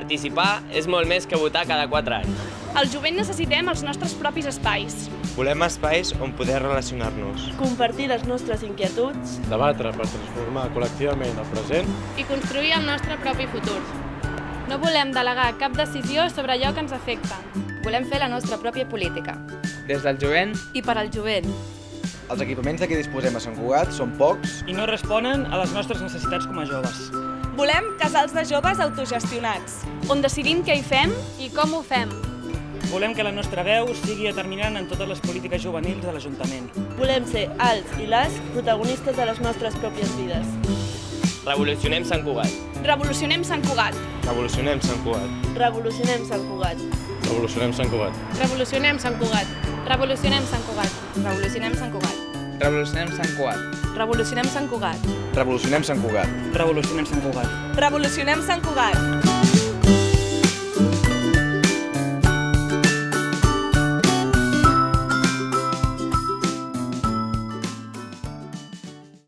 Participar és molt més que votar cada 4 anys. El jovent necessitem els nostres propis espais. Volem espais on poder relacionar-nos. Compartir les nostres inquietuds. Debatre per transformar col·lectivament el present. I construir el nostre propi futur. No volem delegar cap decisió sobre allò que ens afecta. Volem fer la nostra pròpia política. Des del jovent I per al jovent. Els equipaments de què disposem a Sant Cugat són pocs i no responen a les nostres necessitats com a joves. Volem casals de joves autogestionats, on decidim què hi fem i com ho fem. Volem que la nostra veu sigui determinant en totes les polítiques juvenils de l'Ajuntament. Volem ser els i les protagonistes de les nostres pròpies vides. Revolucionem Sant Cugat. Revolucionem Sant Cugat. Revolucionem Sant Cugat. Revolucionem Sant Cugat. Revolucionem Sant Cugat. Revolucionem Sant Cugat. Revolucionem Sant Cugat. Revolucionem Sant Cugat. Revolucionem Sant Cugat. Revolucionem Sant Cugat. Revolucionem Sant Cugat. Revolucionem Sant Cugat. revolucionem Sant Cugat.